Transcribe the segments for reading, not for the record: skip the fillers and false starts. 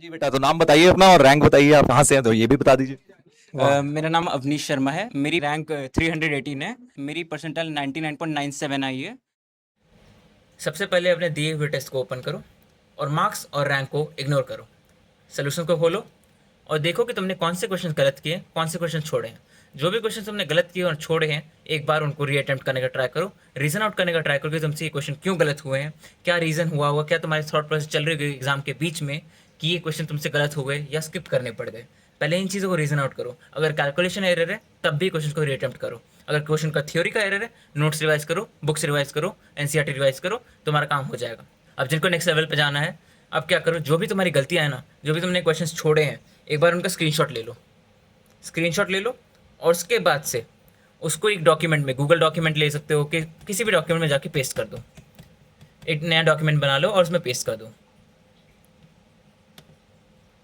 जी बेटा, तो नाम बताइए अपना और रैंक बताइए, आप कहाँ से हैं तो ये भी बता दीजिए। वाह। मेरा नाम अवनीश शर्मा है। मेरी रैंक 318 है। मेरी परसेंटाइल 99.97 आई है। सबसे पहले अपने दिए हुए टेस्ट को ओपन करो और मार्क्स और रैंक को इग्नोर करो। सोल्यूशन को खोलो और देखो कि तुमने कौन से क्वेश्चन गलत किए, कौन से क्वेश्चन छोड़े हैं। जो भी क्वेश्चन तुमने गलत किए और छोड़े हैं, एक बार उनको रीअटेम्प्ट करने का ट्राई करो, रीज़न आउट करने का ट्राई करो कि तुमसे ये क्वेश्चन क्यों गलत हुए हैं, क्या रीज़न हुआ होगा, क्या तुम्हारी थॉट प्रोसेस चल रही होगी एग्जाम के बीच में कि ये क्वेश्चन तुमसे गलत हो गए या स्किप करने पड़ गए। पहले इन चीज़ों को रीज़न आउट करो। अगर कैलकुलेशन एरर है तब भी क्वेश्चन को रीअटेम्प्ट करो। अगर क्वेश्चन का थ्योरी का एरर है, नोट्स रिवाइज करो, बुक्स रिवाइज करो, एनसीईआरटी रिवाइज करो, तुम्हारा काम हो जाएगा। अब जिनको नेक्स्ट लेवल पे जाना है, अब क्या करो, जो भी तुम्हारी गलतियाँ हैं ना, जो भी तुमने क्वेश्चंस छोड़े हैं, एक बार उनका स्क्रीनशॉट ले लो। स्क्रीनशॉट ले लो और उसके बाद से उसको एक डॉक्यूमेंट में, गूगल डॉक्यूमेंट ले सकते हो कि किसी भी डॉक्यूमेंट में जाके पेस्ट कर दो। एक नया डॉक्यूमेंट बना लो और उसमें पेस्ट कर दो।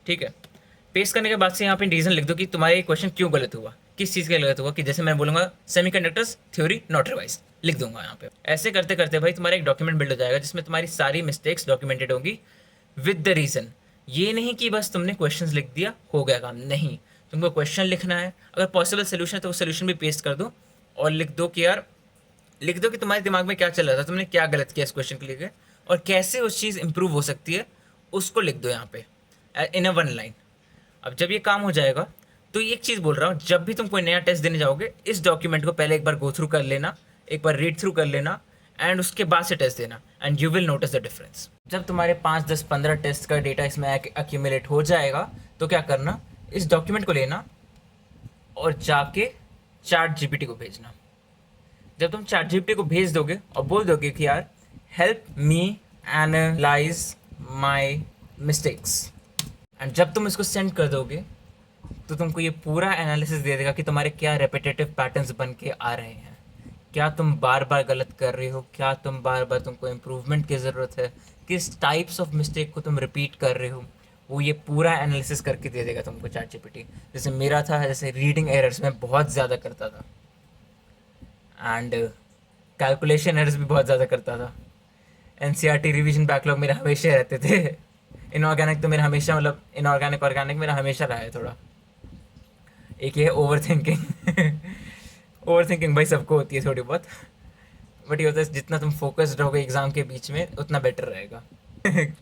ठीक है। पेस्ट करने के बाद से यहाँ पे रीज़न लिख दो कि तुम्हारा ये क्वेश्चन क्यों गलत हुआ, किस चीज़ का गलत हुआ। कि जैसे मैं बोलूँगा सेमीकंडक्टर्स थ्योरी नॉट रिवाइज, लिख दूंगा यहाँ पे। ऐसे करते करते भाई तुम्हारा एक डॉक्यूमेंट बिल्ड हो जाएगा जिसमें तुम्हारी सारी मिस्टेक्स डॉक्यूमेंटेड होंगी विद द रीज़न। ये नहीं कि बस तुमने क्वेश्चंस लिख दिया हो गया काम, नहीं, तुमको क्वेश्चन लिखना है। अगर पॉसिबल सोल्यूशन है तो वो सोल्यूशन भी पेस्ट कर दो और लिख दो कि यार, लिख दो कि तुम्हारे दिमाग में क्या चल रहा था, तुमने क्या गलत किया इस क्वेश्चन के लिए और कैसे उस चीज़ इंप्रूव हो सकती है, उसको लिख दो यहाँ पे इन अ वन लाइन। अब जब ये काम हो जाएगा तो एक चीज़ बोल रहा हूँ, जब भी तुम कोई नया टेस्ट देने जाओगे, इस डॉक्यूमेंट को पहले एक बार गो थ्रू कर लेना, एक बार रीड थ्रू कर लेना एंड उसके बाद से टेस्ट देना and you will notice the difference. जब तुम्हारे 5, 10, 15 टेस्ट का डेटा इसमें एक्यूमुलेट हो जाएगा तो क्या करना, इस डॉक्यूमेंट को लेना और जाके चैट जीपीटी को भेजना। जब तुम चैट जीपीटी को भेज दोगे और बोल दोगे कि यार help me analyse my mistakes, and जब तुम इसको सेंड कर दोगे तो तुमको ये पूरा एनालिसिस दे देगा कि तुम्हारे क्या रेपिटेटिव पैटर्न्स बन के आ रहे हैं, क्या तुम बार बार गलत कर रहे हो, क्या तुम बार बार तुमको इम्प्रूवमेंट की ज़रूरत है, किस टाइप्स ऑफ मिस्टेक को तुम रिपीट कर रहे हो। वो ये पूरा एनालिसिस करके दे देगा तुमको चैट जीपीटी। जैसे मेरा था, जैसे रीडिंग एरर्स में बहुत ज़्यादा करता था एंड कैलकुलेशन एरर्स भी बहुत ज़्यादा करता था। एनसीईआरटी रिवीजन बैकलॉग मेरे हमेशा रहते थे। इनऑर्गेनिक तो मेरा हमेशा, मतलब इनऑर्गेनिक ऑर्गेनिक मेरा हमेशा रहा है थोड़ा। एक ये ओवर थिंकिंग ओवर थिंकिंग भाई सबको होती है थोड़ी बहुत, बट ये होता है जितना तुम फोकस्ड रहोगे एग्ज़ाम के बीच में उतना बेटर रहेगा।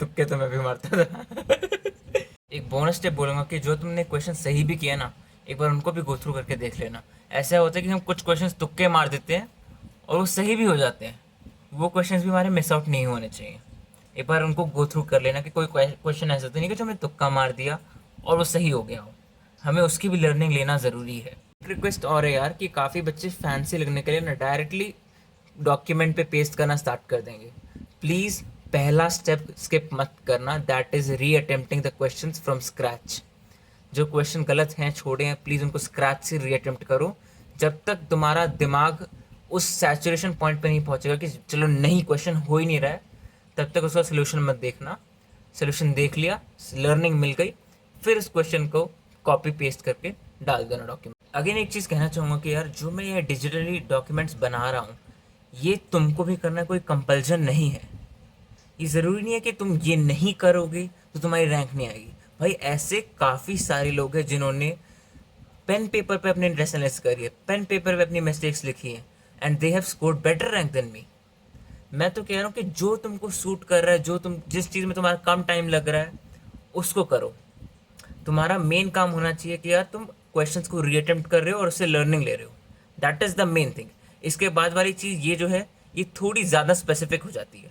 तुक्के तो मैं भी मारता था। एक बोनस टिप बोलूँगा कि जो तुमने क्वेश्चन सही भी किया ना, एक बार उनको भी गो थ्रू करके देख लेना। ऐसा होता है कि हम कुछ क्वेश्चन तुक्के मार देते हैं और वो सही भी हो जाते हैं। वो क्वेश्चन भी हमारे मिस आउट नहीं होने चाहिए। एक बार उनको गो थ्रू कर लेना कि कोई क्वेश्चन ऐसा तो नहीं कि जो हमने तुक्का मार दिया और वो सही हो गया हो, हमें उसकी भी लर्निंग लेना ज़रूरी है। रिक्वेस्ट और है यार कि काफ़ी बच्चे फैंसी लगने के लिए ना डायरेक्टली डॉक्यूमेंट पे पेस्ट करना स्टार्ट कर देंगे। प्लीज़ पहला स्टेप स्किप मत करना, दैट इज़ री attempting the question from scratch. जो क्वेश्चन गलत हैं, छोड़े हैं, प्लीज़ उनको स्क्रैच से री अटेम्प्ट करो। जब तक तुम्हारा दिमाग उस सैचुरेशन पॉइंट पे नहीं पहुंचेगा कि चलो नहीं क्वेश्चन हो ही नहीं रहा है, तब तक उसका सोल्यूशन मत देखना। सोल्यूशन देख लिया, लर्निंग मिल गई, फिर उस क्वेश्चन को कॉपी पेस्ट करके डाल देना डॉक्यूमेंट। अगेन एक चीज़ कहना चाहूँगा कि यार जो मैं ये डिजिटली डॉक्यूमेंट्स बना रहा हूँ, ये तुमको भी करना कोई कंपल्जन नहीं है। ये ज़रूरी नहीं है कि तुम ये नहीं करोगे तो तुम्हारी रैंक नहीं आएगी। भाई ऐसे काफ़ी सारे लोग हैं जिन्होंने पेन पेपर पे अपने इंटरेस्ट एनालिसिस करी है, पेन पेपर पे अपनी मिस्टेक्स लिखी है and they have scored better rank than me. मैं तो कह रहा हूँ कि जो तुमको सूट कर रहा है, जो तुम जिस चीज़ में तुम्हारा कम टाइम लग रहा है उसको करो। तुम्हारा मेन काम होना चाहिए कि यार तुम क्वेश्चंस को रीअटेम्प्ट कर रहे हो और उससे लर्निंग ले रहे हो, that is the main thing. इसके बाद वाली चीज़ ये जो है, ये थोड़ी ज़्यादा स्पेसिफिक हो जाती है।